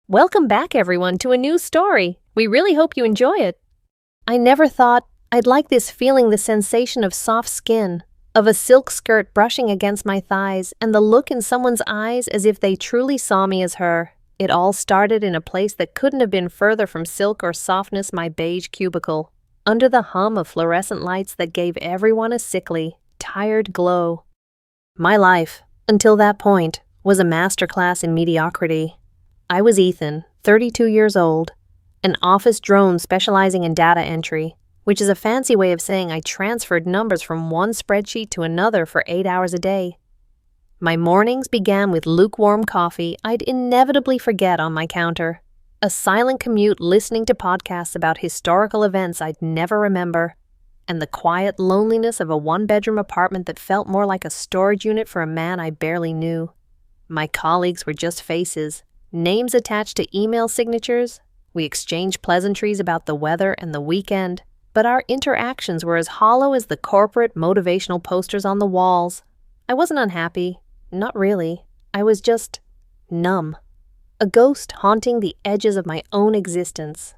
Welcome back, everyone, to a new story. We really hope you enjoy it. I never thought I'd like this feeling, the sensation of soft skin, of a silk skirt brushing against my thighs, and the look in someone's eyes as if they truly saw me as her. It all started in a place that couldn't have been further from silk or softness, my beige cubicle, under the hum of fluorescent lights that gave everyone a sickly, tired glow. My life, until that point, was a masterclass in mediocrity. I was Ethan, 32 years old, an office drone specializing in data entry, which is a fancy way of saying I transferred numbers from one spreadsheet to another for 8 hours a day. My mornings began with lukewarm coffee I'd inevitably forget on my counter, a silent commute listening to podcasts about historical events I'd never remember, and the quiet loneliness of a one-bedroom apartment that felt more like a storage unit for a man I barely knew. My colleagues were just faces, names attached to email signatures. We exchanged pleasantries about the weather and the weekend, but our interactions were as hollow as the corporate motivational posters on the walls. I wasn't unhappy. Not really. I was just numb. A ghost haunting the edges of my own existence.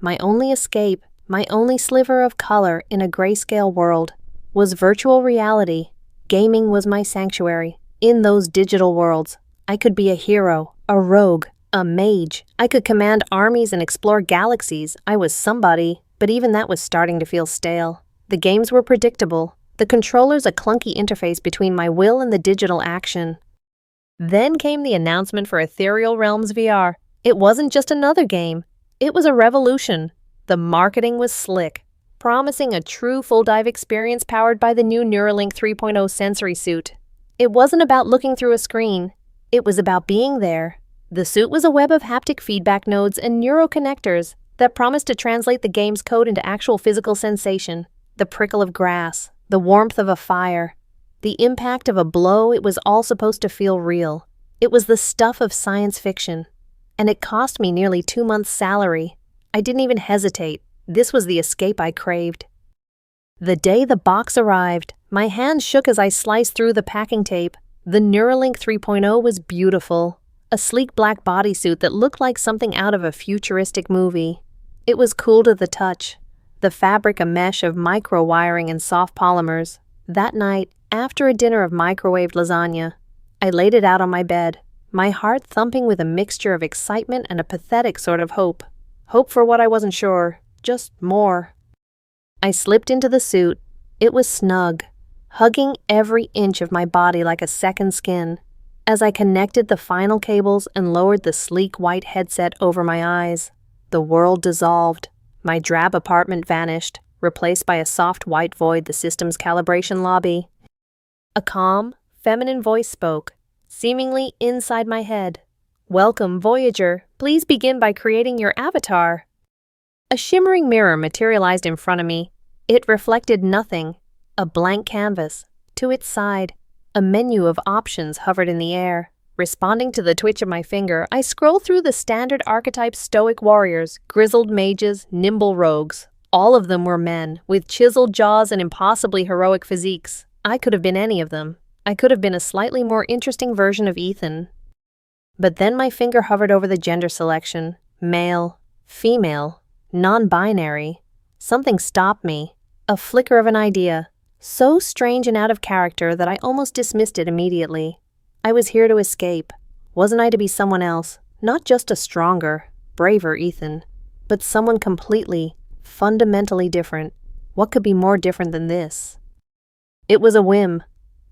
My only escape, my only sliver of color in a grayscale world, was virtual reality. Gaming was my sanctuary. In those digital worlds, I could be a hero, a rogue, a mage. I could command armies and explore galaxies. I was somebody, but even that was starting to feel stale. The games were predictable. The controller's a clunky interface between my will and the digital action. Then came the announcement for Ethereal Realms VR. It wasn't just another game. It was a revolution. The marketing was slick, promising a true full-dive experience powered by the new Neuralink 3.0 sensory suit. It wasn't about looking through a screen. It was about being there. The suit was a web of haptic feedback nodes and neuroconnectors that promised to translate the game's code into actual physical sensation. The prickle of grass, the warmth of a fire, the impact of a blow. It was all supposed to feel real. It was the stuff of science fiction. And it cost me nearly 2 months' salary. I didn't even hesitate. This was the escape I craved. The day the box arrived, my hands shook as I sliced through the packing tape. The Neuralink 3.0 was beautiful. A sleek black bodysuit that looked like something out of a futuristic movie. It was cool to the touch. The fabric a mesh of micro-wiring and soft polymers. That night, after a dinner of microwaved lasagna, I laid it out on my bed, my heart thumping with a mixture of excitement and a pathetic sort of hope. Hope for what I wasn't sure, just more. I slipped into the suit. It was snug, hugging every inch of my body like a second skin. As I connected the final cables and lowered the sleek white headset over my eyes, the world dissolved. My drab apartment vanished, replaced by a soft white void, the system's calibration lobby. A calm, feminine voice spoke, seemingly inside my head. "Welcome, Voyager. Please begin by creating your avatar." A shimmering mirror materialized in front of me. It reflected nothing. A blank canvas. To its side, a menu of options hovered in the air. Responding to the twitch of my finger, I scrolled through the standard archetype stoic warriors, grizzled mages, nimble rogues. All of them were men, with chiseled jaws and impossibly heroic physiques. I could have been any of them. I could have been a slightly more interesting version of Ethan. But then my finger hovered over the gender selection. Male, female, non-binary. Something stopped me. A flicker of an idea. So strange and out of character that I almost dismissed it immediately. I was here to escape. Wasn't I to be someone else? Not just a stronger, braver Ethan, but someone completely, fundamentally different. What could be more different than this? It was a whim,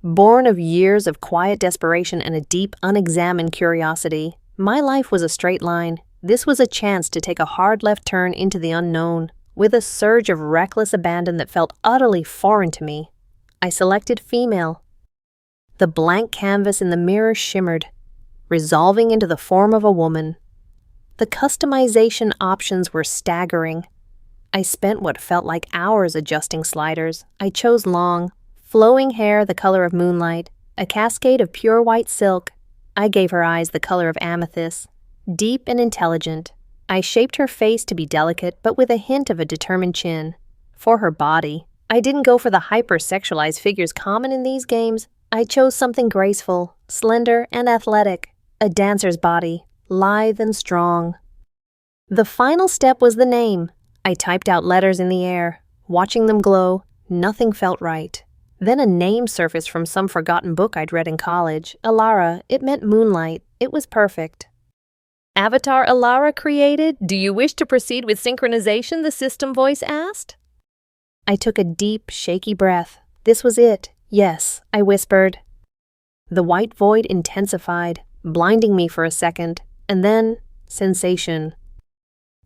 born of years of quiet desperation and a deep, unexamined curiosity. My life was a straight line. This was a chance to take a hard left turn into the unknown, with a surge of reckless abandon that felt utterly foreign to me. I selected female. The blank canvas in the mirror shimmered, resolving into the form of a woman. The customization options were staggering. I spent what felt like hours adjusting sliders. I chose long, flowing hair the color of moonlight, a cascade of pure white silk. I gave her eyes the color of amethyst, deep and intelligent. I shaped her face to be delicate, but with a hint of a determined chin. For her body, I didn't go for the hyper-sexualized figures common in these games. I chose something graceful, slender, and athletic. A dancer's body, lithe and strong. The final step was the name. I typed out letters in the air. Watching them glow, nothing felt right. Then a name surfaced from some forgotten book I'd read in college. Aara, it meant moonlight. It was perfect. Avatar Aara created? Do you wish to proceed with synchronization? The system voice asked. I took a deep, shaky breath. This was it. Yes, I whispered. The white void intensified, blinding me for a second, and then sensation.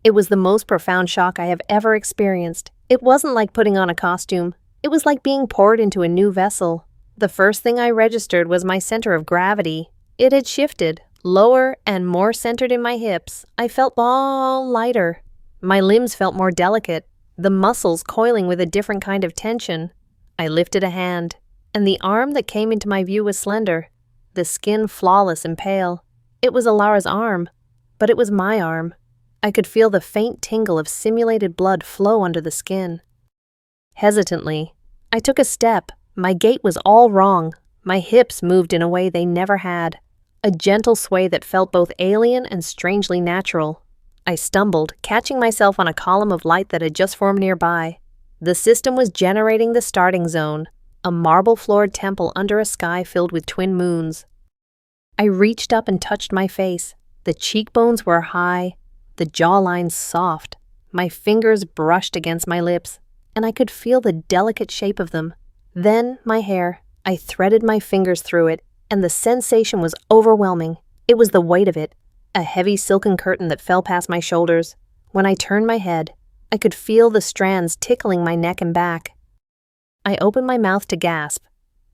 It was the most profound shock I have ever experienced. It wasn't like putting on a costume. It was like being poured into a new vessel. The first thing I registered was my center of gravity. It had shifted, lower and more centered in my hips. I felt all lighter. My limbs felt more delicate, the muscles coiling with a different kind of tension. I lifted a hand, and the arm that came into my view was slender, the skin flawless and pale. It was Aara's arm, but it was my arm. I could feel the faint tingle of simulated blood flow under the skin. Hesitantly, I took a step. My gait was all wrong. My hips moved in a way they never had, a gentle sway that felt both alien and strangely natural. I stumbled, catching myself on a column of light that had just formed nearby. The system was generating the starting zone, a marble-floored temple under a sky filled with twin moons. I reached up and touched my face. The cheekbones were high, the jawline soft. My fingers brushed against my lips, and I could feel the delicate shape of them. Then my hair. I threaded my fingers through it, and the sensation was overwhelming. It was the weight of it, a heavy silken curtain that fell past my shoulders. When I turned my head, I could feel the strands tickling my neck and back. I opened my mouth to gasp,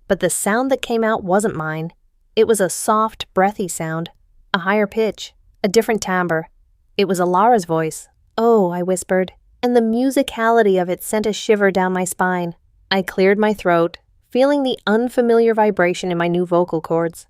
but the sound that came out wasn't mine. It was a soft, breathy sound, a higher pitch, a different timbre. It was Aara's voice. "Oh," I whispered, and the musicality of it sent a shiver down my spine. I cleared my throat, feeling the unfamiliar vibration in my new vocal cords.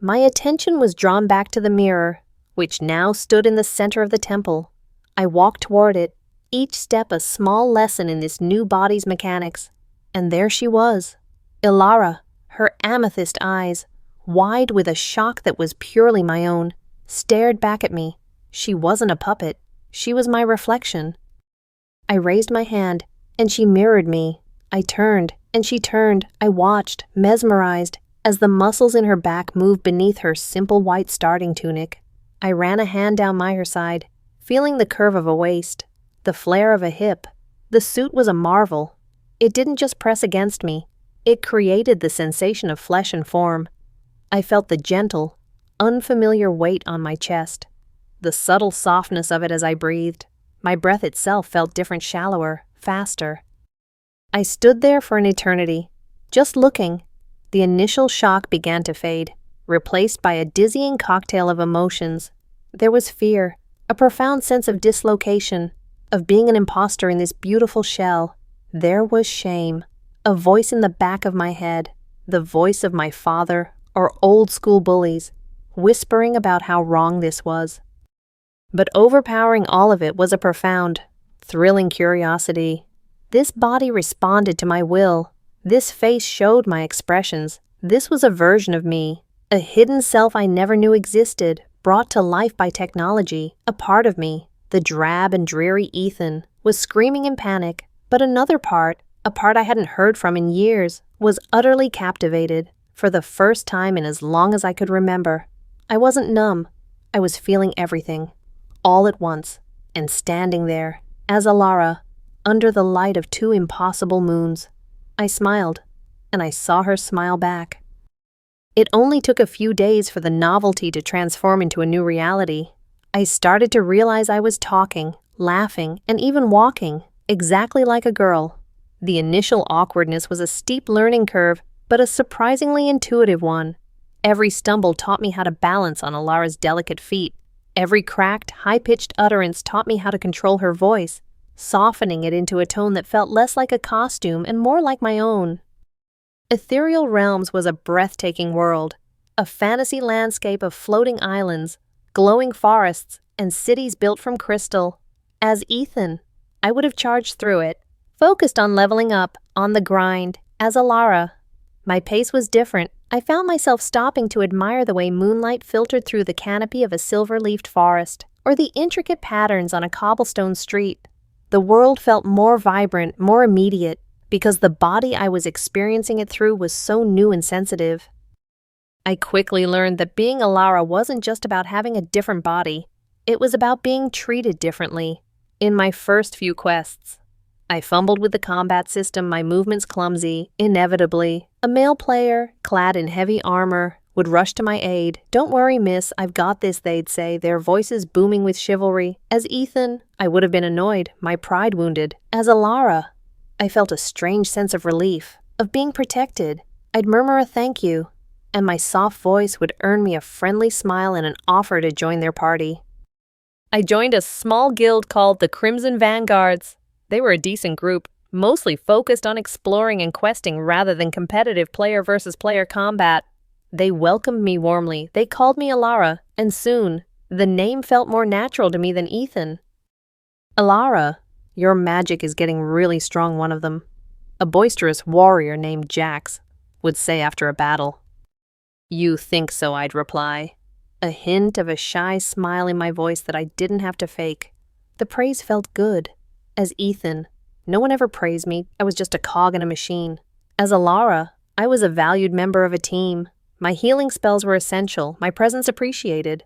My attention was drawn back to the mirror, which now stood in the center of the temple. I walked toward it, each step a small lesson in this new body's mechanics. And there she was, Aara, her amethyst eyes, wide with a shock that was purely my own, stared back at me. She wasn't a puppet. She was my reflection. I raised my hand, and she mirrored me. I turned, and she turned. I watched, mesmerized, as the muscles in her back moved beneath her simple white starting tunic. I ran a hand down her side, feeling the curve of a waist, the flare of a hip. The suit was a marvel. It didn't just press against me. It created the sensation of flesh and form. I felt the gentle, unfamiliar weight on my chest, the subtle softness of it as I breathed. My breath itself felt different, shallower, faster. I stood there for an eternity, just looking. The initial shock began to fade, replaced by a dizzying cocktail of emotions. There was fear, a profound sense of dislocation, of being an imposter in this beautiful shell. There was shame, a voice in the back of my head, the voice of my father or old-school bullies, whispering about how wrong this was. But overpowering all of it was a profound, thrilling curiosity. This body responded to my will. This face showed my expressions. This was a version of me, a hidden self I never knew existed, brought to life by technology. A part of me, the drab and dreary Ethan, was screaming in panic, but another part, a part I hadn't heard from in years, was utterly captivated. For the first time in as long as I could remember, I wasn't numb. I was feeling everything, all at once, and standing there, as Aara, under the light of two impossible moons. I smiled, and I saw her smile back. It only took a few days for the novelty to transform into a new reality. I started to realize I was talking, laughing, and even walking, exactly like a girl. The initial awkwardness was a steep learning curve, but a surprisingly intuitive one. Every stumble taught me how to balance on Aara's delicate feet. Every cracked, high-pitched utterance taught me how to control her voice, softening it into a tone that felt less like a costume and more like my own. Ethereal Realms was a breathtaking world, a fantasy landscape of floating islands, glowing forests, and cities built from crystal. As Ethan, I would have charged through it, focused on leveling up, on the grind. As Aara, My pace was different. I found myself stopping to admire the way moonlight filtered through the canopy of a silver-leafed forest, or the intricate patterns on a cobblestone street. The world felt more vibrant, more immediate, because the body I was experiencing it through was so new and sensitive. I quickly learned that being Aara wasn't just about having a different body. It was about being treated differently. In my first few quests, I fumbled with the combat system, my movements clumsy. Inevitably, a male player, clad in heavy armor, would rush to my aid. "Don't worry, miss, I've got this," they'd say, their voices booming with chivalry. As Ethan, I would have been annoyed, my pride wounded. As Aara, I felt a strange sense of relief, of being protected. I'd murmur a thank you, and my soft voice would earn me a friendly smile and an offer to join their party. I joined a small guild called the Crimson Vanguards. They were a decent group, mostly focused on exploring and questing rather than competitive player-versus-player combat. They welcomed me warmly, they called me Aara, and soon, the name felt more natural to me than Ethan. "Aara, your magic is getting really strong," one of them, a boisterous warrior named Jax, would say after a battle. "You think so," I'd reply, a hint of a shy smile in my voice that I didn't have to fake. The praise felt good. As Ethan, no one ever praised me, I was just a cog in a machine. As Aara, I was a valued member of a team. My healing spells were essential, my presence appreciated.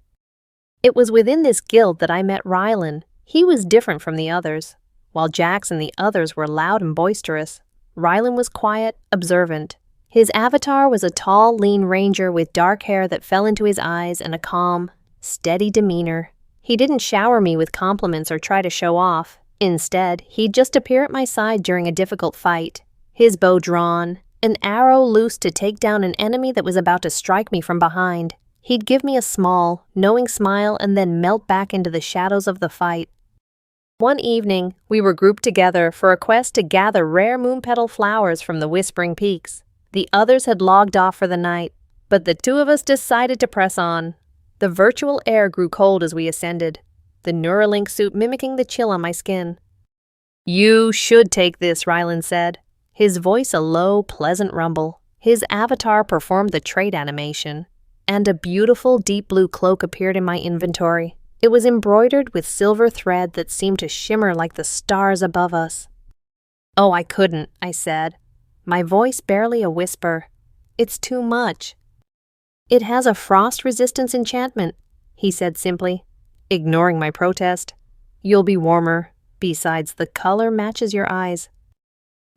It was within this guild that I met Ryland. He was different from the others. While Jax and the others were loud and boisterous, Ryland was quiet, observant. His avatar was a tall, lean ranger with dark hair that fell into his eyes and a calm, steady demeanor. He didn't shower me with compliments or try to show off. Instead, he'd just appear at my side during a difficult fight, his bow drawn, an arrow loose to take down an enemy that was about to strike me from behind. He'd give me a small, knowing smile and then melt back into the shadows of the fight. One evening, we were grouped together for a quest to gather rare moonpetal flowers from the Whispering Peaks. The others had logged off for the night, but the two of us decided to press on. The virtual air grew cold as we ascended, the Neuralink suit mimicking the chill on my skin. "You should take this," Ryland said, his voice a low, pleasant rumble. His avatar performed the trait animation, and a beautiful deep blue cloak appeared in my inventory. It was embroidered with silver thread that seemed to shimmer like the stars above us. "Oh, I couldn't," I said, my voice barely a whisper. "It's too much." "It has a frost-resistance enchantment," he said simply, ignoring my protest. "You'll be warmer. Besides, the color matches your eyes."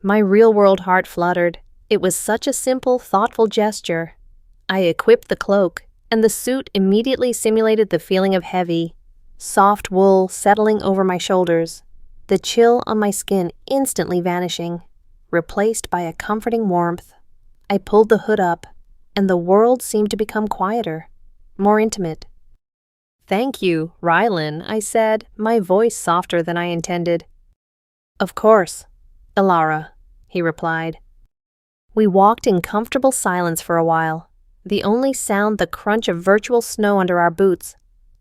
My real-world heart fluttered. It was such a simple, thoughtful gesture. I equipped the cloak, and the suit immediately simulated the feeling of heavy, soft wool settling over my shoulders, the chill on my skin instantly vanishing, replaced by a comforting warmth. I pulled the hood up, and the world seemed to become quieter, more intimate. "Thank you, Ryland," I said, my voice softer than I intended. "Of course, Aara," he replied. We walked in comfortable silence for a while, the only sound the crunch of virtual snow under our boots.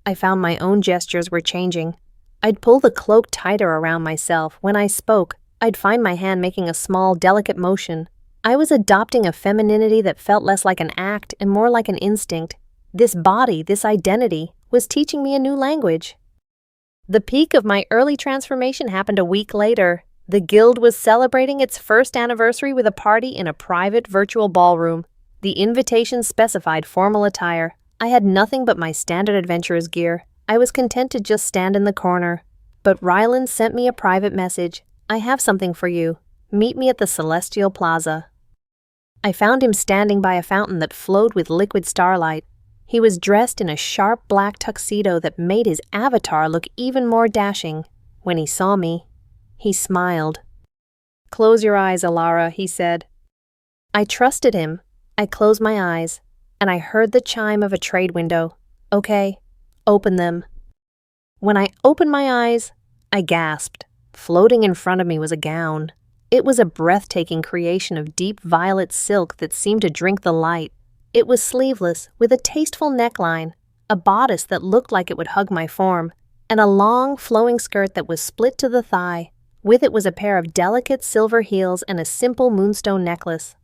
I found my own gestures were changing. I'd pull the cloak tighter around myself. When I spoke, I'd find my hand making a small, delicate motion. I was adopting a femininity that felt less like an act and more like an instinct. This body, this identity, was teaching me a new language. The peak of my early transformation happened a week later. The guild was celebrating its first anniversary with a party in a private virtual ballroom. The invitation specified formal attire. I had nothing but my standard adventurer's gear. I was content to just stand in the corner. But Ryland sent me a private message. "I have something for you. Meet me at the Celestial Plaza." I found him standing by a fountain that flowed with liquid starlight. He was dressed in a sharp black tuxedo that made his avatar look even more dashing. When he saw me, he smiled. "Close your eyes, Aara," he said. I trusted him. I closed my eyes, and I heard the chime of a trade window. "Okay, open them." When I opened my eyes, I gasped. Floating in front of me was a gown. It was a breathtaking creation of deep violet silk that seemed to drink the light. It was sleeveless, with a tasteful neckline, a bodice that looked like it would hug my form, and a long, flowing skirt that was split to the thigh. With it was a pair of delicate silver heels and a simple moonstone necklace.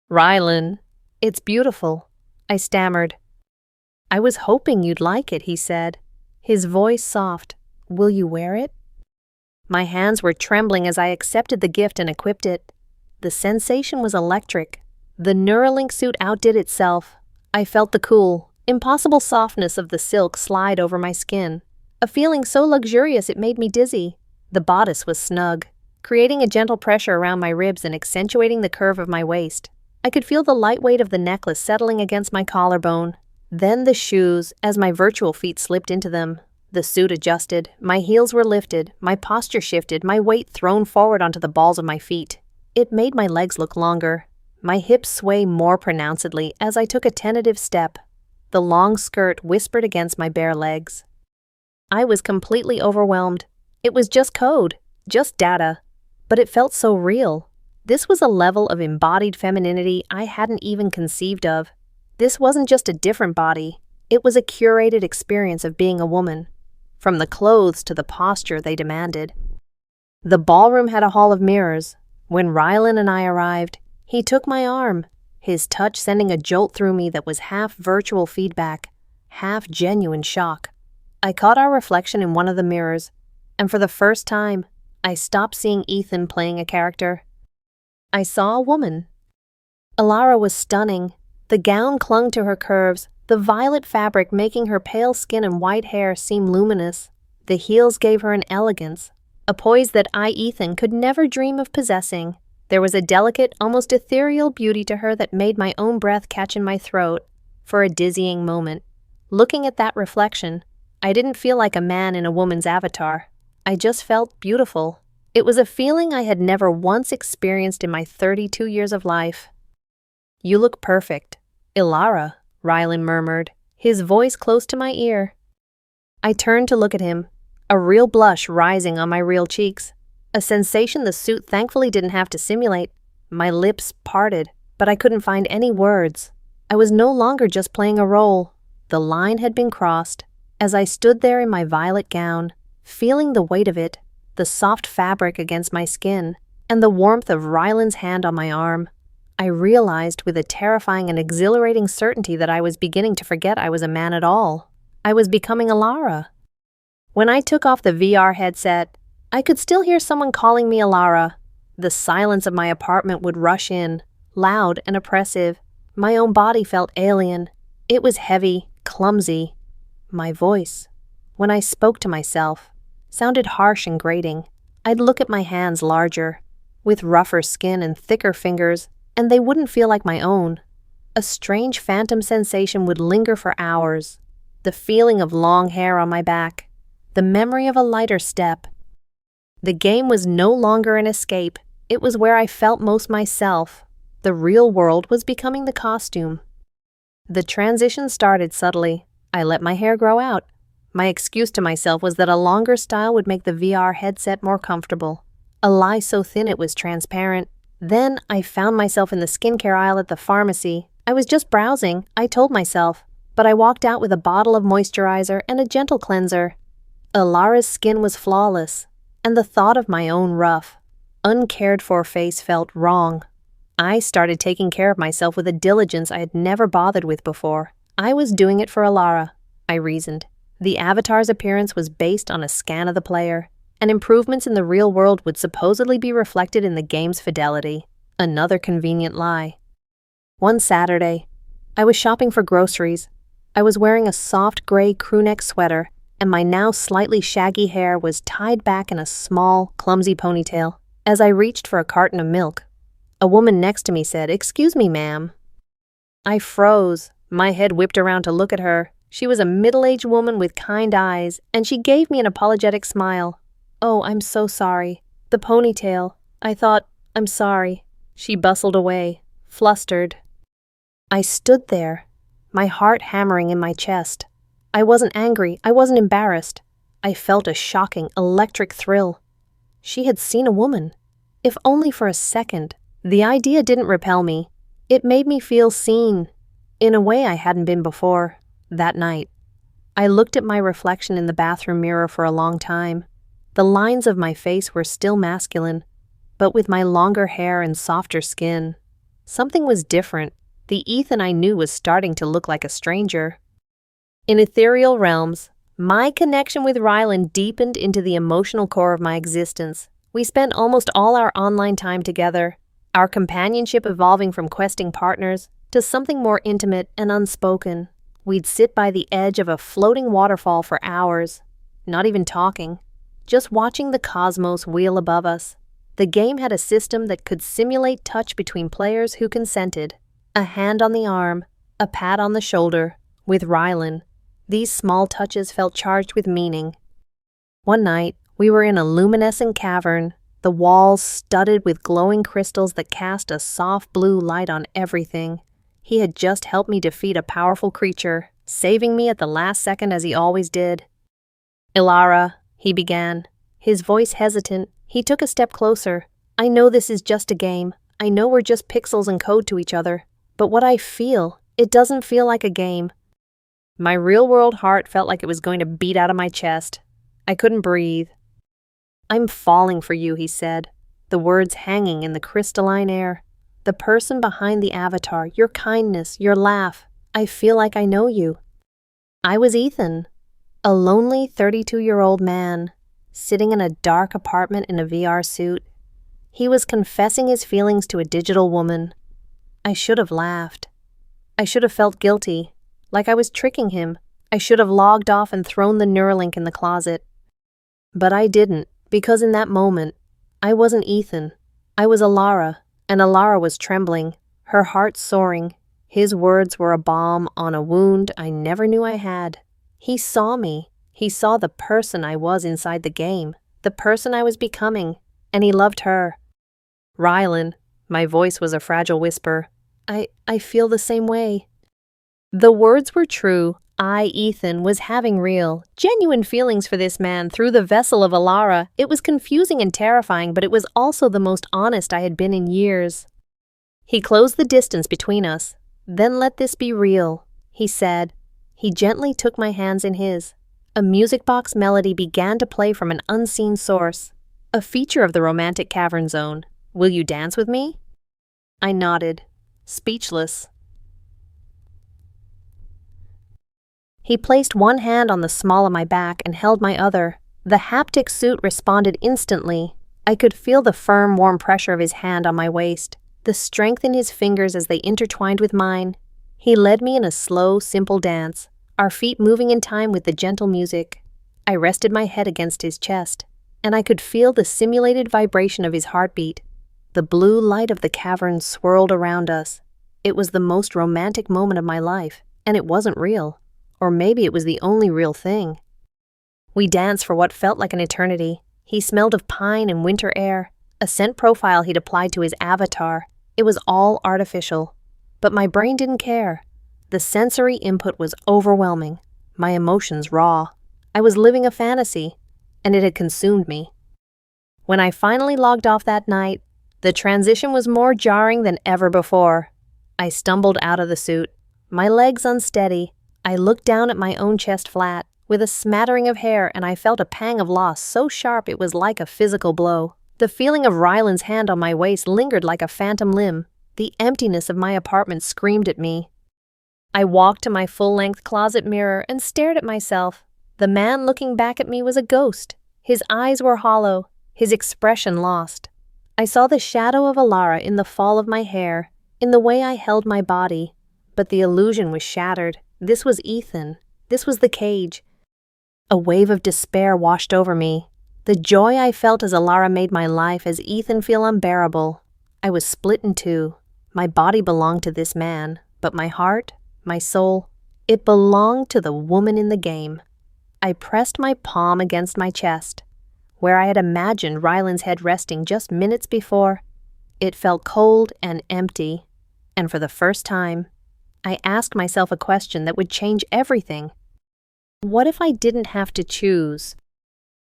Ryland, it's beautiful, I stammered. I was hoping you'd like it, he said, his voice soft. Will you wear it? My hands were trembling as I accepted the gift and equipped it. The sensation was electric. The Neuralink suit outdid itself. I felt the cool, impossible softness of the silk slide over my skin, a feeling so luxurious it made me dizzy. The bodice was snug, creating a gentle pressure around my ribs and accentuating the curve of my waist. I could feel the light weight of the necklace settling against my collarbone. Then the shoes, as my virtual feet slipped into them. The suit adjusted, my heels were lifted, my posture shifted, my weight thrown forward onto the balls of my feet. It made my legs look longer, my hips sway more pronouncedly as I took a tentative step. The long skirt whispered against my bare legs. I was completely overwhelmed. It was just code, just data, but it felt so real. This was a level of embodied femininity I hadn't even conceived of. This wasn't just a different body, it was a curated experience of being a woman. From the clothes to the posture they demanded. The ballroom had a hall of mirrors. When Ryland and I arrived, he took my arm, his touch sending a jolt through me that was half virtual feedback, half genuine shock. I caught our reflection in one of the mirrors, and for the first time, I stopped seeing Ethan playing a character. I saw a woman. Aara was stunning. The gown clung to her curves, the violet fabric making her pale skin and white hair seem luminous. The heels gave her an elegance, a poise that I, Ethan, could never dream of possessing. There was a delicate, almost ethereal beauty to her that made my own breath catch in my throat for a dizzying moment. Looking at that reflection, I didn't feel like a man in a woman's avatar. I just felt beautiful. It was a feeling I had never once experienced in my 32 years of life. You look perfect, Aara, Ryland murmured, his voice close to my ear. I turned to look at him, a real blush rising on my real cheeks, a sensation the suit thankfully didn't have to simulate. My lips parted, but I couldn't find any words. I was no longer just playing a role. The line had been crossed. As I stood there in my violet gown, feeling the weight of it, the soft fabric against my skin, and the warmth of Ryland's hand on my arm, I realized with a terrifying and exhilarating certainty that I was beginning to forget I was a man at all. I was becoming Aara. When I took off the VR headset, I could still hear someone calling me Aara. The silence of my apartment would rush in, loud and oppressive. My own body felt alien. It was heavy, clumsy. My voice, when I spoke to myself, sounded harsh and grating. I'd look at my hands larger, with rougher skin and thicker fingers, and they wouldn't feel like my own. A strange phantom sensation would linger for hours. The feeling of long hair on my back, the memory of a lighter step. The game was no longer an escape. It was where I felt most myself. The real world was becoming the costume. The transition started subtly. I let my hair grow out. My excuse to myself was that a longer style would make the VR headset more comfortable. A lie so thin it was transparent. Then I found myself in the skincare aisle at the pharmacy. I was just browsing, I told myself, but I walked out with a bottle of moisturizer and a gentle cleanser. Aara's skin was flawless, and the thought of my own rough, uncared-for face felt wrong. I started taking care of myself with a diligence I had never bothered with before. I was doing it for Aara, I reasoned. The avatar's appearance was based on a scan of the player, and improvements in the real world would supposedly be reflected in the game's fidelity. Another convenient lie. One Saturday, I was shopping for groceries. I was wearing a soft gray crewneck sweater, and my now slightly shaggy hair was tied back in a small, clumsy ponytail. As I reached for a carton of milk, a woman next to me said, "Excuse me, ma'am." I froze. My head whipped around to look at her. She was a middle-aged woman with kind eyes, and she gave me an apologetic smile. "Oh, I'm so sorry. The ponytail. I thought, I'm sorry." She bustled away, flustered. I stood there, my heart hammering in my chest. I wasn't angry. I wasn't embarrassed. I felt a shocking, electric thrill. She had seen a woman. If only for a second. The idea didn't repel me. It made me feel seen, in a way I hadn't been before. That night, I looked at my reflection in the bathroom mirror for a long time. The lines of my face were still masculine, but with my longer hair and softer skin. Something was different. The Ethan I knew was starting to look like a stranger. In ethereal realms, my connection with Ryland deepened into the emotional core of my existence. We spent almost all our online time together, our companionship evolving from questing partners to something more intimate and unspoken. We'd sit by the edge of a floating waterfall for hours, not even talking, just watching the cosmos wheel above us. The game had a system that could simulate touch between players who consented. A hand on the arm, a pat on the shoulder. With Ryland, these small touches felt charged with meaning. One night, we were in a luminescent cavern, the walls studded with glowing crystals that cast a soft blue light on everything. He had just helped me defeat a powerful creature, saving me at the last second as he always did. "Aara," he began, his voice hesitant. He took a step closer. "I know this is just a game. I know we're just pixels and code to each other. But what I feel, it doesn't feel like a game." My real-world heart felt like it was going to beat out of my chest. I couldn't breathe. "I'm falling for you," he said, the words hanging in the crystalline air. "The person behind the avatar, your kindness, your laugh. I feel like I know you." I was Ethan, a lonely 32-year-old man, sitting in a dark apartment in a VR suit. He was confessing his feelings to a digital woman. I should have laughed. I should have felt guilty, like I was tricking him. I should have logged off and thrown the Neuralink in the closet. But I didn't, because in that moment, I wasn't Ethan. I was Aara, and Aara was trembling, her heart soaring. His words were a balm on a wound I never knew I had. He saw me. He saw the person I was inside the game, the person I was becoming, and he loved her. "Ryland," my voice was a fragile whisper, I feel the same way." The words were true. I, Ethan, was having real, genuine feelings for this man through the vessel of Aara. It was confusing and terrifying, but it was also the most honest I had been in years. He closed the distance between us. "Then let this be real," he said. He gently took my hands in his. A music box melody began to play from an unseen source, a feature of the romantic cavern zone. "Will you dance with me?" I nodded, speechless. He placed one hand on the small of my back and held my other. The haptic suit responded instantly. I could feel the firm, warm pressure of his hand on my waist, the strength in his fingers as they intertwined with mine. He led me in a slow, simple dance, our feet moving in time with the gentle music. I rested my head against his chest, and I could feel the simulated vibration of his heartbeat. The blue light of the cavern swirled around us. It was the most romantic moment of my life, and it wasn't real. Or maybe it was the only real thing. We danced for what felt like an eternity. He smelled of pine and winter air, a scent profile he'd applied to his avatar. It was all artificial. But my brain didn't care. The sensory input was overwhelming, my emotions raw. I was living a fantasy, and it had consumed me. When I finally logged off that night, the transition was more jarring than ever before. I stumbled out of the suit, my legs unsteady. I looked down at my own chest flat, with a smattering of hair, and I felt a pang of loss so sharp it was like a physical blow. The feeling of Ryland's hand on my waist lingered like a phantom limb. The emptiness of my apartment screamed at me. I walked to my full-length closet mirror and stared at myself. The man looking back at me was a ghost. His eyes were hollow, his expression lost. I saw the shadow of Aara in the fall of my hair, in the way I held my body. But the illusion was shattered. This was Ethan. This was the cage. A wave of despair washed over me. The joy I felt as Aara made my life as Ethan feel unbearable. I was split in two. My body belonged to this man, but my heart, my soul, it belonged to the woman in the game. I pressed my palm against my chest, where I had imagined Ryland's head resting just minutes before. It felt cold and empty, and for the first time, I asked myself a question that would change everything. What if I didn't have to choose?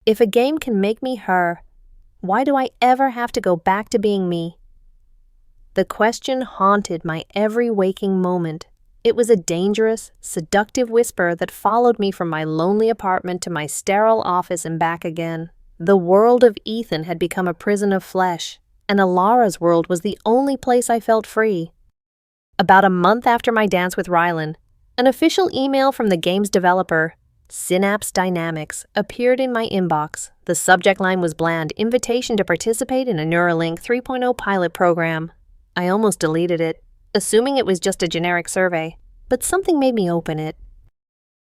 If a game can make me her, why do I ever have to go back to being me? The question haunted my every waking moment. It was a dangerous, seductive whisper that followed me from my lonely apartment to my sterile office and back again. The world of Ethan had become a prison of flesh, and Alara's world was the only place I felt free. About a month after my dance with Ryland, an official email from the game's developer, Synapse Dynamics, appeared in my inbox. The subject line was bland, invitation to participate in a Neuralink 3.0 pilot program. I almost deleted it, assuming it was just a generic survey, but something made me open it.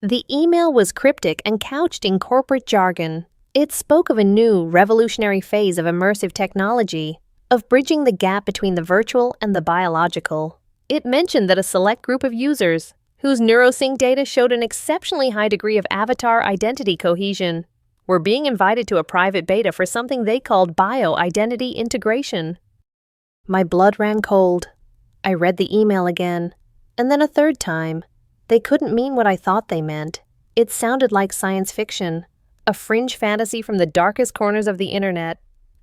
The email was cryptic and couched in corporate jargon. It spoke of a new, revolutionary phase of immersive technology, of bridging the gap between the virtual and the biological. It mentioned that a select group of users, whose neurosync data showed an exceptionally high degree of avatar identity cohesion, were being invited to a private beta for something they called bio-identity integration. My blood ran cold. I read the email again, and then a third time. They couldn't mean what I thought they meant. It sounded like science fiction, a fringe fantasy from the darkest corners of the internet.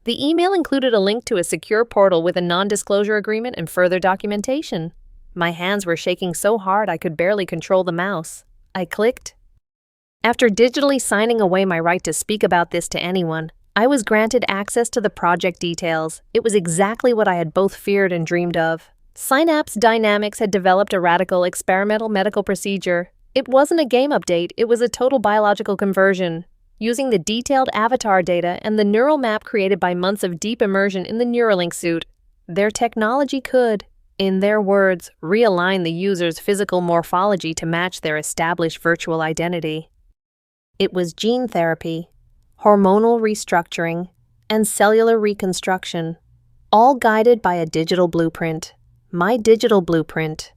The email included a link to a secure portal with a non-disclosure agreement and further documentation. My hands were shaking so hard I could barely control the mouse. I clicked. After digitally signing away my right to speak about this to anyone, I was granted access to the project details. It was exactly what I had both feared and dreamed of. Synapse Dynamics had developed a radical experimental medical procedure. It wasn't a game update, it was a total biological conversion. Using the detailed avatar data and the neural map created by months of deep immersion in the Neuralink suit, their technology could, in their words, realign the user's physical morphology to match their established virtual identity. It was gene therapy, hormonal restructuring, and cellular reconstruction, all guided by a digital blueprint. My digital blueprint.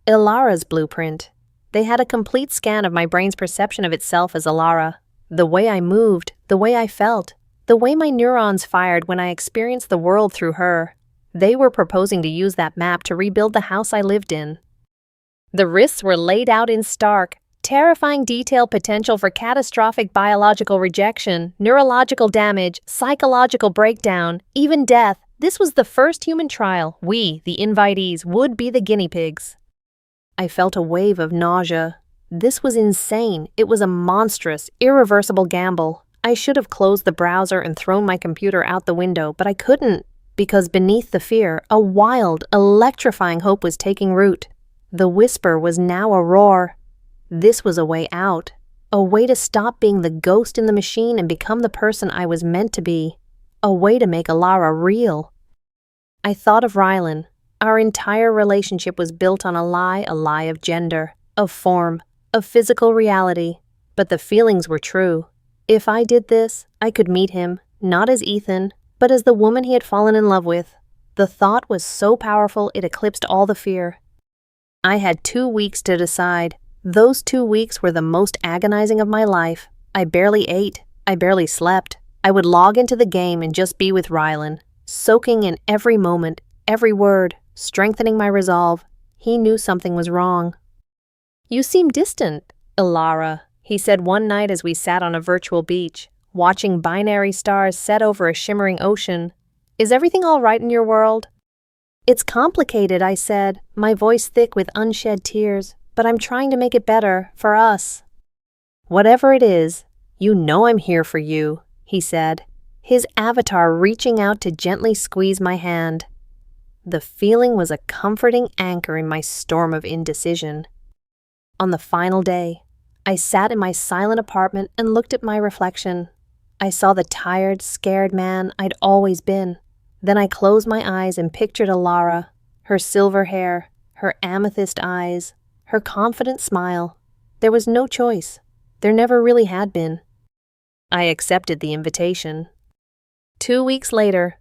Aara's blueprint. They had a complete scan of my brain's perception of itself as Aara. The way I moved, the way I felt, the way my neurons fired when I experienced the world through her. They were proposing to use that map to rebuild the house I lived in. The risks were laid out in stark, terrifying detail: potential for catastrophic biological rejection, neurological damage, psychological breakdown, even death. This was the first human trial. We, the invitees, would be the guinea pigs. I felt a wave of nausea. This was insane. It was a monstrous, irreversible gamble. I should have closed the browser and thrown my computer out the window, but I couldn't, because beneath the fear, a wild, electrifying hope was taking root. The whisper was now a roar. This was a way out, a way to stop being the ghost in the machine and become the person I was meant to be, a way to make Aara real. I thought of Ryland. Our entire relationship was built on a lie of gender, of form, of physical reality, but the feelings were true. If I did this, I could meet him, not as Ethan, but as the woman he had fallen in love with. The thought was so powerful it eclipsed all the fear. I had 2 weeks to decide. Those 2 weeks were the most agonizing of my life. I barely ate. I barely slept. I would log into the game and just be with Ryland, soaking in every moment, every word, strengthening my resolve. He knew something was wrong. "You seem distant, Aara," he said one night as we sat on a virtual beach, watching binary stars set over a shimmering ocean. "Is everything all right in your world?" "It's complicated," I said, my voice thick with unshed tears, "but I'm trying to make it better, for us." "Whatever it is, you know I'm here for you," he said, his avatar reaching out to gently squeeze my hand. The feeling was a comforting anchor in my storm of indecision. On the final day, I sat in my silent apartment and looked at my reflection. I saw the tired, scared man I'd always been. Then I closed my eyes and pictured Aara, her silver hair, her amethyst eyes, her confident smile. There was no choice. There never really had been. I accepted the invitation. 2 weeks later,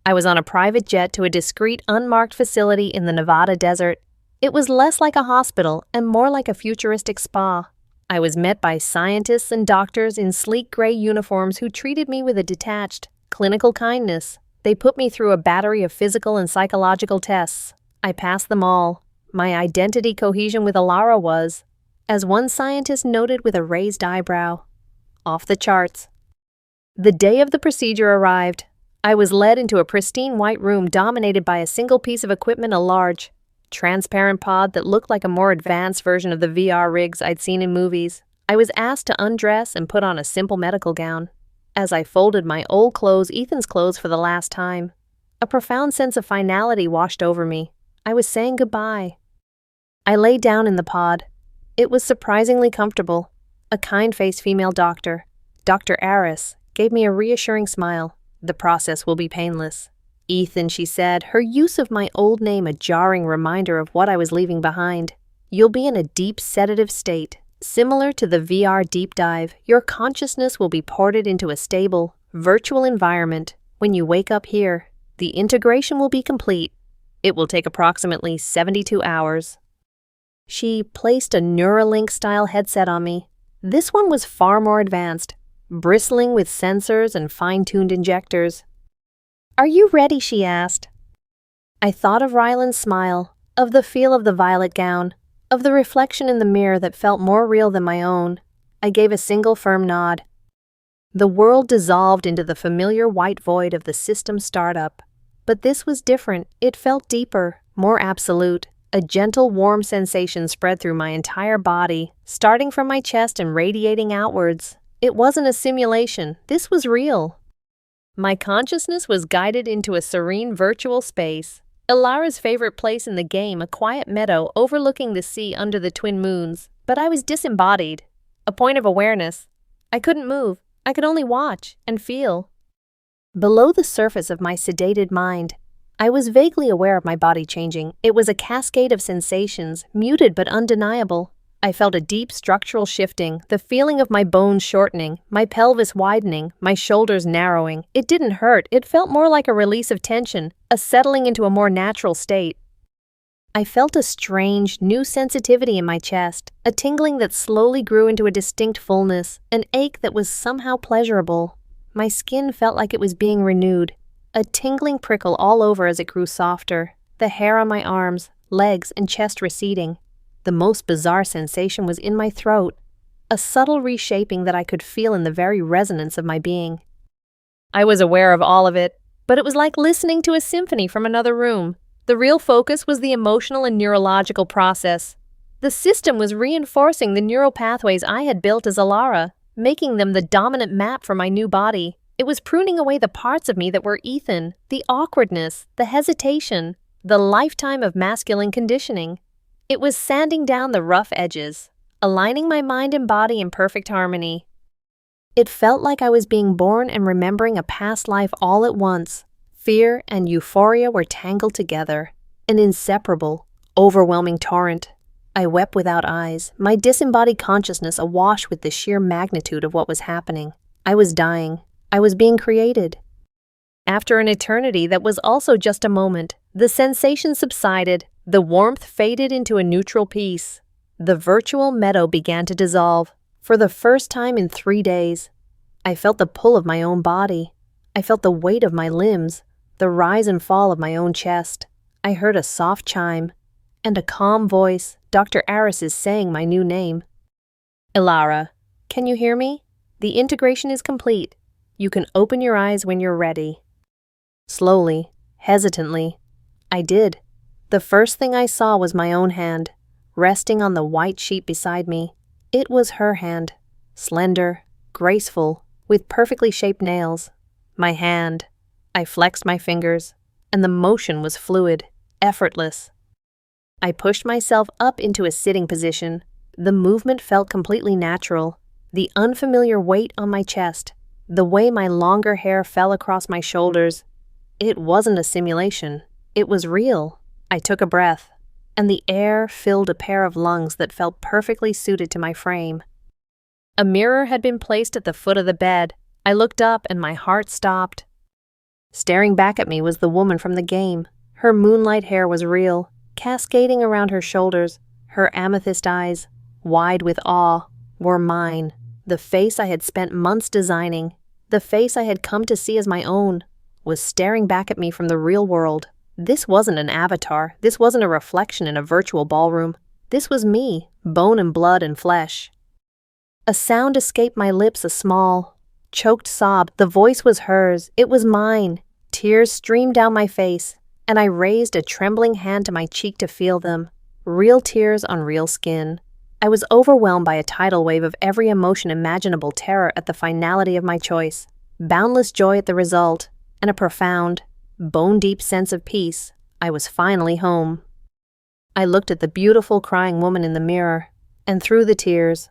I was on a private jet to a discreet, unmarked facility in the Nevada desert. It was less like a hospital and more like a futuristic spa. I was met by scientists and doctors in sleek gray uniforms who treated me with a detached, clinical kindness. They put me through a battery of physical and psychological tests. I passed them all. My identity cohesion with Aara was, as one scientist noted with a raised eyebrow, off the charts. The day of the procedure arrived. I was led into a pristine white room dominated by a single piece of equipment, a large, transparent pod that looked like a more advanced version of the VR rigs I'd seen in movies. I was asked to undress and put on a simple medical gown. As I folded my old clothes, Ethan's clothes, for the last time, a profound sense of finality washed over me. I was saying goodbye. I lay down in the pod. It was surprisingly comfortable. A kind-faced female doctor, Dr. Aara, gave me a reassuring smile. The process will be painless. Ethan, she said, her use of my old name a jarring reminder of what I was leaving behind. You'll be in a deep sedative state. Similar to the VR deep dive, your consciousness will be ported into a stable, virtual environment. When you wake up here, the integration will be complete. It will take approximately 72 hours. She placed a Neuralink-style headset on me. This one was far more advanced, bristling with sensors and fine-tuned injectors. "Are you ready?" she asked. I thought of Ryland's smile, of the feel of the violet gown, of the reflection in the mirror that felt more real than my own. I gave a single firm nod. The world dissolved into the familiar white void of the system startup. But this was different. It felt deeper, more absolute. A gentle, warm sensation spread through my entire body, starting from my chest and radiating outwards. It wasn't a simulation. This was real. My consciousness was guided into a serene virtual space. Aara's favorite place in the game, a quiet meadow overlooking the sea under the twin moons. But I was disembodied. A point of awareness. I couldn't move. I could only watch and feel. Below the surface of my sedated mind, I was vaguely aware of my body changing. It was a cascade of sensations, muted but undeniable. I felt a deep structural shifting, the feeling of my bones shortening, my pelvis widening, my shoulders narrowing. It didn't hurt. It felt more like a release of tension, a settling into a more natural state. I felt a strange, new sensitivity in my chest, a tingling that slowly grew into a distinct fullness, an ache that was somehow pleasurable. My skin felt like it was being renewed, a tingling prickle all over as it grew softer, the hair on my arms, legs, and chest receding. The most bizarre sensation was in my throat, a subtle reshaping that I could feel in the very resonance of my being. I was aware of all of it, but it was like listening to a symphony from another room. The real focus was the emotional and neurological process. The system was reinforcing the neural pathways I had built as Aara, making them the dominant map for my new body. It was pruning away the parts of me that were Ethan, the awkwardness, the hesitation, the lifetime of masculine conditioning. It was sanding down the rough edges, aligning my mind and body in perfect harmony. It felt like I was being born and remembering a past life all at once. Fear and euphoria were tangled together, an inseparable, overwhelming torrent. I wept without eyes, my disembodied consciousness awash with the sheer magnitude of what was happening. I was dying. I was being created. After an eternity that was also just a moment, the sensation subsided, the warmth faded into a neutral peace. The virtual meadow began to dissolve. For the first time in 3 days, I felt the pull of my own body. I felt the weight of my limbs, the rise and fall of my own chest. I heard a soft chime, and a calm voice, Dr. Aara, saying my new name. "Aara, can you hear me? The integration is complete. You can open your eyes when you're ready." Slowly, hesitantly, I did. The first thing I saw was my own hand, resting on the white sheet beside me. It was her hand, slender, graceful, with perfectly shaped nails. My hand. I flexed my fingers, and the motion was fluid, effortless. I pushed myself up into a sitting position. The movement felt completely natural. The unfamiliar weight on my chest, the way my longer hair fell across my shoulders. It wasn't a simulation. It was real. I took a breath, and the air filled a pair of lungs that felt perfectly suited to my frame. A mirror had been placed at the foot of the bed. I looked up and my heart stopped. Staring back at me was the woman from the game. Her moonlight hair was real, cascading around her shoulders. Her amethyst eyes, wide with awe, were mine. The face I had spent months designing, the face I had come to see as my own, was staring back at me from the real world. This wasn't an avatar. This wasn't a reflection in a virtual ballroom. This was me, bone and blood and flesh. A sound escaped my lips, a small, choked sob. The voice was hers. It was mine. Tears streamed down my face, and I raised a trembling hand to my cheek to feel them. Real tears on real skin. I was overwhelmed by a tidal wave of every emotion imaginable, terror at the finality of my choice, boundless joy at the result, and a profound, bone-deep sense of peace. I was finally home. I looked at the beautiful crying woman in the mirror, and through the tears,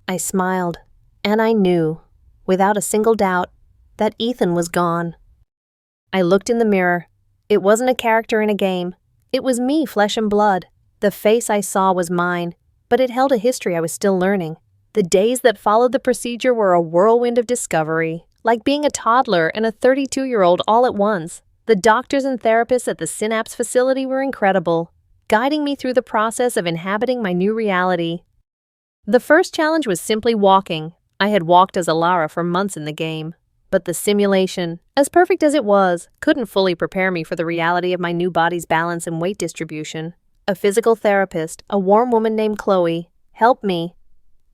I smiled, and I knew, without a single doubt, that Ethan was gone. I looked in the mirror. It wasn't a character in a game. It was me, flesh and blood. The face I saw was mine, but it held a history I was still learning. The days that followed the procedure were a whirlwind of discovery, like being a toddler and a 32-year-old all at once. The doctors and therapists at the Synapse facility were incredible, guiding me through the process of inhabiting my new reality. The first challenge was simply walking. I had walked as Aara for months in the game, but the simulation, as perfect as it was, couldn't fully prepare me for the reality of my new body's balance and weight distribution. A physical therapist, a warm woman named Chloe, helped me.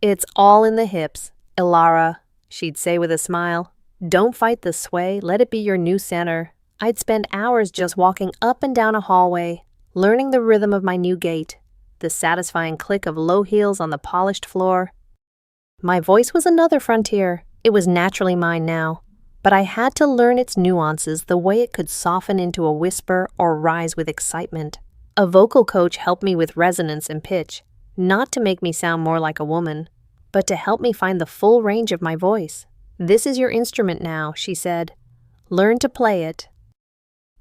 "It's all in the hips, Aara," she'd say with a smile. "Don't fight the sway, let it be your new center." I'd spend hours just walking up and down a hallway, learning the rhythm of my new gait, the satisfying click of low heels on the polished floor. My voice was another frontier. It was naturally mine now, but I had to learn its nuances, the way it could soften into a whisper or rise with excitement. A vocal coach helped me with resonance and pitch, not to make me sound more like a woman, but to help me find the full range of my voice. "This is your instrument now," she said. "Learn to play it."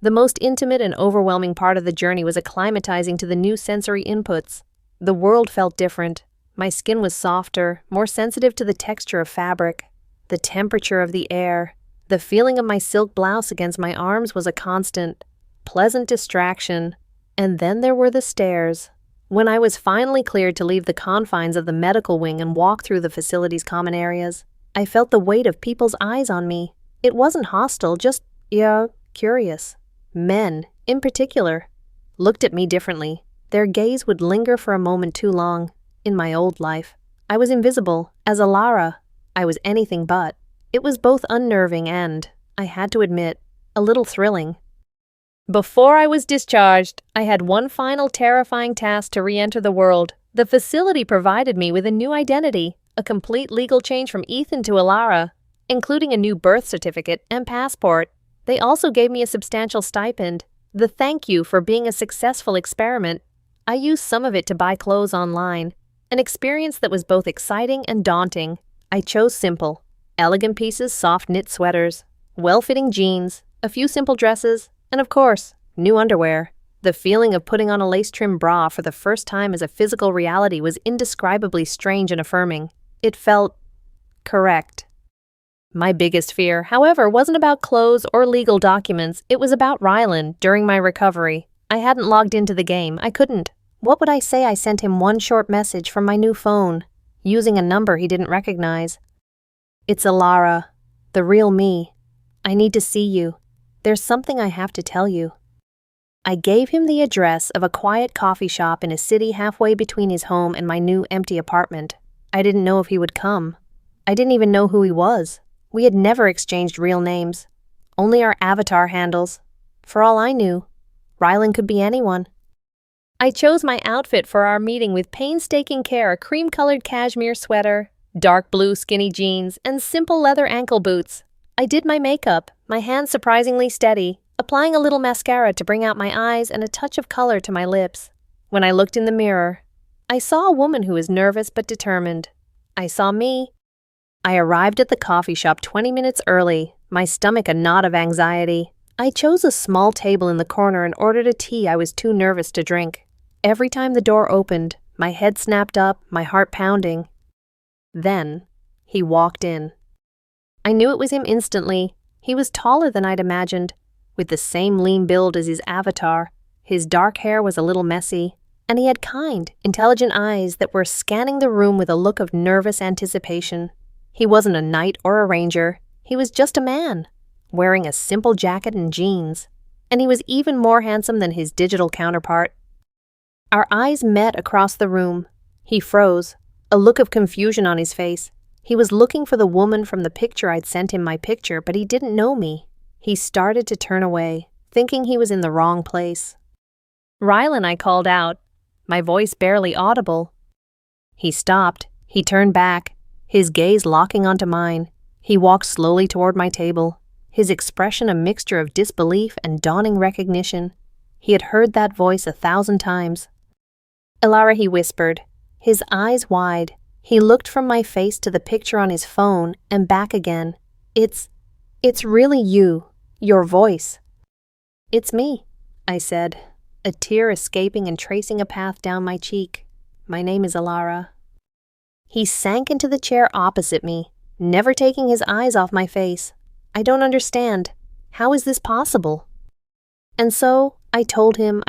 The most intimate and overwhelming part of the journey was acclimatizing to the new sensory inputs. The world felt different. My skin was softer, more sensitive to the texture of fabric, the temperature of the air. The feeling of my silk blouse against my arms was a constant, pleasant distraction. And then there were the stairs. When I was finally cleared to leave the confines of the medical wing and walk through the facility's common areas, I felt the weight of people's eyes on me. It wasn't hostile, just, curious. Men, in particular, looked at me differently. Their gaze would linger for a moment too long. In my old life, I was invisible. As Aara, I was anything but. It was both unnerving and, I had to admit, a little thrilling. Before I was discharged, I had one final terrifying task to re-enter the world. The facility provided me with a new identity, a complete legal change from Ethan to Aara, including a new birth certificate and passport. They also gave me a substantial stipend, the thank you for being a successful experiment. I used some of it to buy clothes online, an experience that was both exciting and daunting. I chose simple, elegant pieces, soft knit sweaters, well-fitting jeans, a few simple dresses, and of course, new underwear. The feeling of putting on a lace-trimmed bra for the first time as a physical reality was indescribably strange and affirming. It felt correct. My biggest fear, however, wasn't about clothes or legal documents. It was about Ryland during my recovery. I hadn't logged into the game. I couldn't. What would I say I sent him one short message from my new phone, using a number he didn't recognize? "It's Aara, the real me. I need to see you. There's something I have to tell you." I gave him the address of a quiet coffee shop in a city halfway between his home and my new empty apartment. I didn't know if he would come. I didn't even know who he was. We had never exchanged real names, only our avatar handles. For all I knew, Ryland could be anyone. I chose my outfit for our meeting with painstaking care: a cream-colored cashmere sweater, dark blue skinny jeans, and simple leather ankle boots. I did my makeup, my hands surprisingly steady, applying a little mascara to bring out my eyes and a touch of color to my lips. When I looked in the mirror, I saw a woman who was nervous but determined. I saw me. I arrived at the coffee shop 20 minutes early, my stomach a knot of anxiety. I chose a small table in the corner and ordered a tea I was too nervous to drink. Every time the door opened, my head snapped up, my heart pounding. Then, he walked in. I knew it was him instantly. He was taller than I'd imagined, with the same lean build as his avatar. His dark hair was a little messy, and he had kind, intelligent eyes that were scanning the room with a look of nervous anticipation. He wasn't a knight or a ranger. He was just a man, wearing a simple jacket and jeans, and he was even more handsome than his digital counterpart. Our eyes met across the room. He froze, a look of confusion on his face. He was looking for the woman from the picture I'd sent him my picture, but he didn't know me. He started to turn away, thinking he was in the wrong place. "Ryland," I called out, my voice barely audible. He stopped. He turned back, his gaze locking onto mine. He walked slowly toward my table, his expression a mixture of disbelief and dawning recognition. He had heard that voice 1,000 times. Aara, he whispered, his eyes wide. He looked from my face to the picture on his phone and back again. It's really you, your voice. It's me, I said, a tear escaping and tracing a path down my cheek. My name is Aara. He sank into the chair opposite me, never taking his eyes off my face. I don't understand. How is this possible? And so, I told him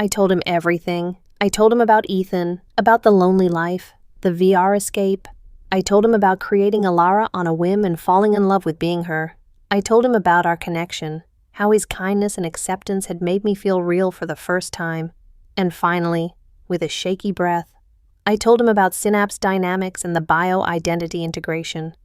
everything. I told him about Ethan, about the lonely life, the VR escape. I told him about creating Aara on a whim and falling in love with being her. I told him about our connection, how his kindness and acceptance had made me feel real for the first time. And finally, with a shaky breath, I told him about synapse dynamics and the bio-identity integration.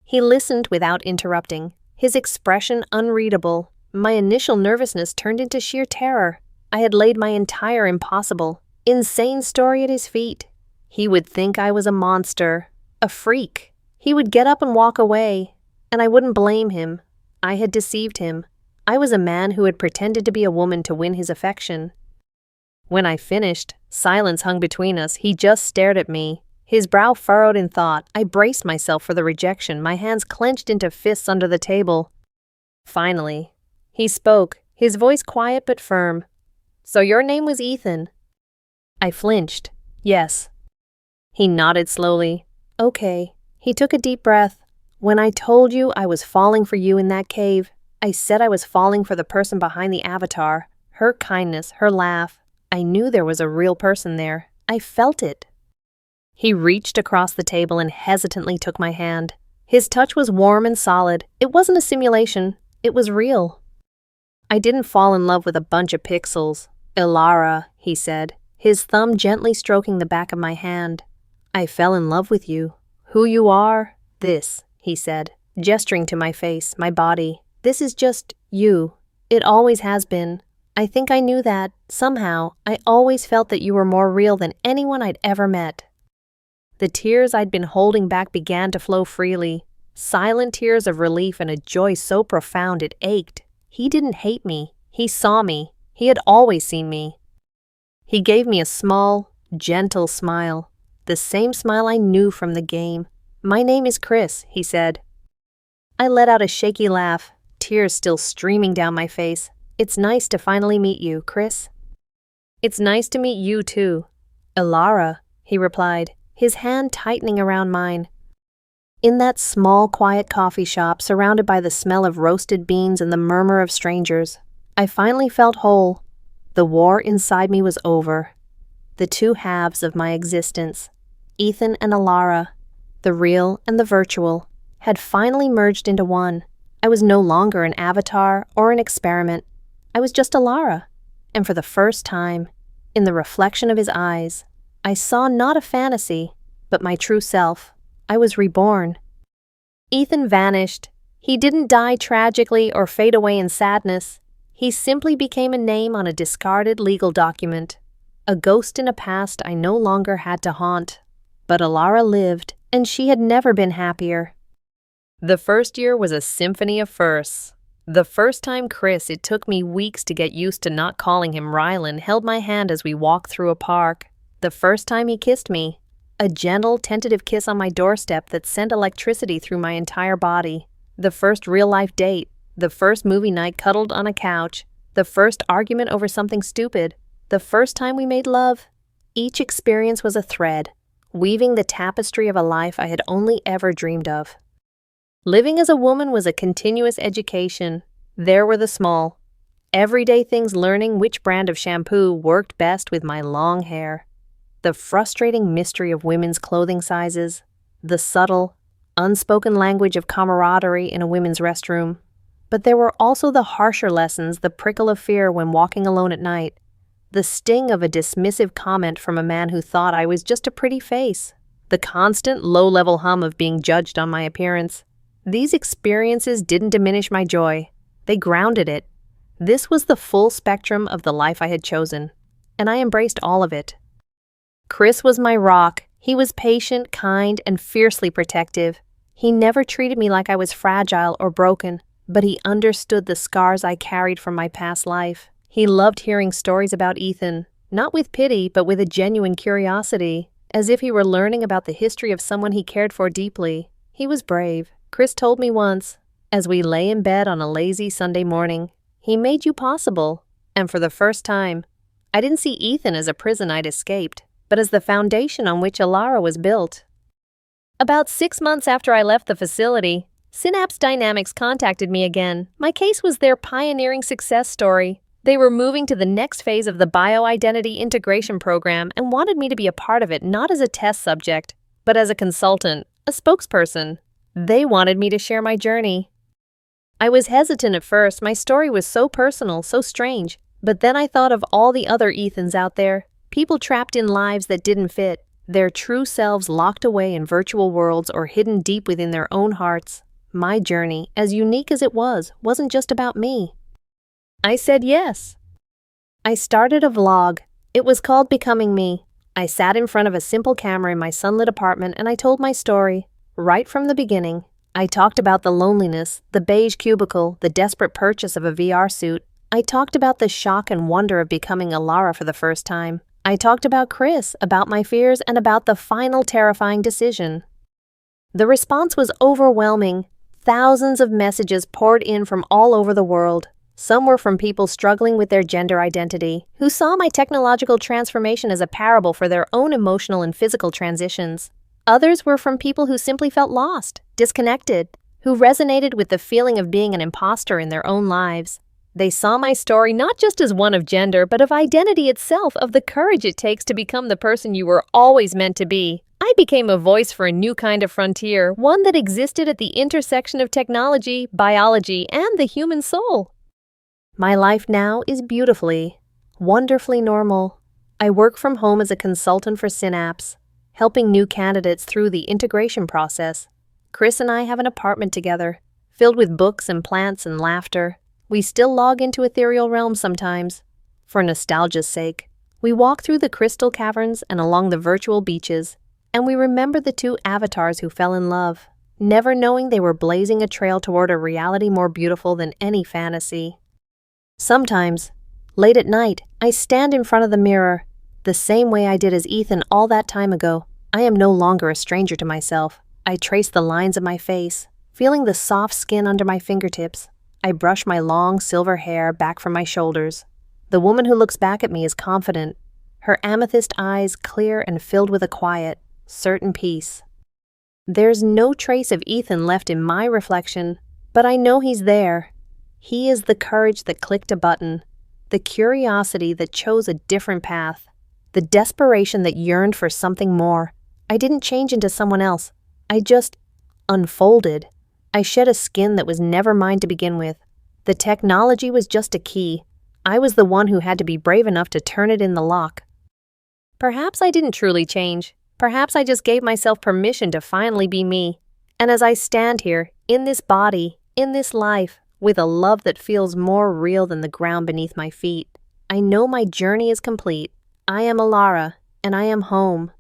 He listened without interrupting, his expression unreadable. My initial nervousness turned into sheer terror. I had laid my entire impossible, insane story at his feet. He would think I was a monster, a freak. He would get up and walk away, and I wouldn't blame him. I had deceived him. I was a man who had pretended to be a woman to win his affection. When I finished, silence hung between us. He just stared at me, his brow furrowed in thought. I braced myself for the rejection, my hands clenched into fists under the table. Finally, he spoke, his voice quiet but firm. So your name was Ethan? I flinched. Yes. He nodded slowly. Okay. He took a deep breath. When I told you I was falling for you in that cave, I said I was falling for the person behind the avatar, her kindness, her laugh. I knew there was a real person there. I felt it. He reached across the table and hesitantly took my hand. His touch was warm and solid. It wasn't a simulation. It was real. I didn't fall in love with a bunch of pixels. Aara, he said, his thumb gently stroking the back of my hand. I fell in love with you. Who you are? This, he said, gesturing to my face, my body. This is just you. It always has been. I think I knew that, somehow. I always felt that you were more real than anyone I'd ever met. The tears I'd been holding back began to flow freely, silent tears of relief and a joy so profound it ached. He didn't hate me. He saw me. He had always seen me. He gave me a small, gentle smile, the same smile I knew from the game. My name is Chris, he said. I let out a shaky laugh, tears still streaming down my face. It's nice to finally meet you, Chris. It's nice to meet you, too. Aara, he replied, his hand tightening around mine. In that small, quiet coffee shop, surrounded by the smell of roasted beans and the murmur of strangers, I finally felt whole. The war inside me was over. The two halves of my existence, Ethan and Aara, the real and the virtual, had finally merged into one. I was no longer an avatar or an experiment. I was just Aara, and for the first time, in the reflection of his eyes, I saw not a fantasy, but my true self. I was reborn. Ethan vanished. He didn't die tragically or fade away in sadness. He simply became a name on a discarded legal document, a ghost in a past I no longer had to haunt. But Aara lived, and she had never been happier. The first year was a symphony of firsts. The first time Chris, it took me weeks to get used to not calling him Ryland, held my hand as we walked through a park. The first time he kissed me, a gentle, tentative kiss on my doorstep that sent electricity through my entire body. The first real-life date, the first movie night cuddled on a couch, the first argument over something stupid, the first time we made love. Each experience was a thread, weaving the tapestry of a life I had only ever dreamed of. Living as a woman was a continuous education. There were the small, everyday things, learning which brand of shampoo worked best with my long hair. The frustrating mystery of women's clothing sizes. The subtle, unspoken language of camaraderie in a women's restroom. But there were also the harsher lessons, the prickle of fear when walking alone at night. The sting of a dismissive comment from a man who thought I was just a pretty face. The constant low-level hum of being judged on my appearance. These experiences didn't diminish my joy. They grounded it. This was the full spectrum of the life I had chosen, and I embraced all of it. Chris was my rock. He was patient, kind, and fiercely protective. He never treated me like I was fragile or broken, but he understood the scars I carried from my past life. He loved hearing stories about Ethan, Not with pity, but with a genuine curiosity, as if he were learning about the history of someone he cared for deeply. He was brave. Chris told me once, as we lay in bed on a lazy Sunday morning, "He made you possible." And for the first time, I didn't see Ethan as a prison I'd escaped, but as the foundation on which Aara was built. About 6 months after I left the facility, Synapse Dynamics contacted me again. My case was their pioneering success story. They were moving to the next phase of the bioidentity integration program and wanted me to be a part of it, not as a test subject, but as a consultant, a spokesperson. They wanted me to share my journey. I was hesitant at first. My story was so personal, so strange. But then I thought of all the other Ethans out there, people trapped in lives that didn't fit, their true selves locked away in virtual worlds or hidden deep within their own hearts. My journey, as unique as it was, wasn't just about me. I said yes. I started a vlog. It was called Becoming Me. I sat in front of a simple camera in my sunlit apartment and I told my story. Right from the beginning, I talked about the loneliness, the beige cubicle, the desperate purchase of a VR suit. I talked about the shock and wonder of becoming Aara for the first time. I talked about Chris, about my fears, and about the final terrifying decision. The response was overwhelming. Thousands of messages poured in from all over the world. Some were from people struggling with their gender identity, who saw my technological transformation as a parable for their own emotional and physical transitions. Others were from people who simply felt lost, disconnected, who resonated with the feeling of being an imposter in their own lives. They saw my story not just as one of gender, but of identity itself, of the courage it takes to become the person you were always meant to be. I became a voice for a new kind of frontier, one that existed at the intersection of technology, biology, and the human soul. My life now is beautifully, wonderfully normal. I work from home as a consultant for Synapse, helping new candidates through the integration process. Chris and I have an apartment together, filled with books and plants and laughter. We still log into ethereal realms sometimes. For nostalgia's sake, we walk through the crystal caverns and along the virtual beaches, and we remember the two avatars who fell in love, never knowing they were blazing a trail toward a reality more beautiful than any fantasy. Sometimes, late at night, I stand in front of the mirror, the same way I did as Ethan all that time ago. I am no longer a stranger to myself. I trace the lines of my face, feeling the soft skin under my fingertips. I brush my long silver hair back from my shoulders. The woman who looks back at me is confident, her amethyst eyes clear and filled with a quiet, certain peace. There's no trace of Ethan left in my reflection, but I know he's there. He is the courage that clicked a button, the curiosity that chose a different path, the desperation that yearned for something more. I didn't change into someone else. I just unfolded. I shed a skin that was never mine to begin with. The technology was just a key. I was the one who had to be brave enough to turn it in the lock. Perhaps I didn't truly change. Perhaps I just gave myself permission to finally be me. And as I stand here, in this body, in this life, with a love that feels more real than the ground beneath my feet, I know my journey is complete. I am Aara, and I am home.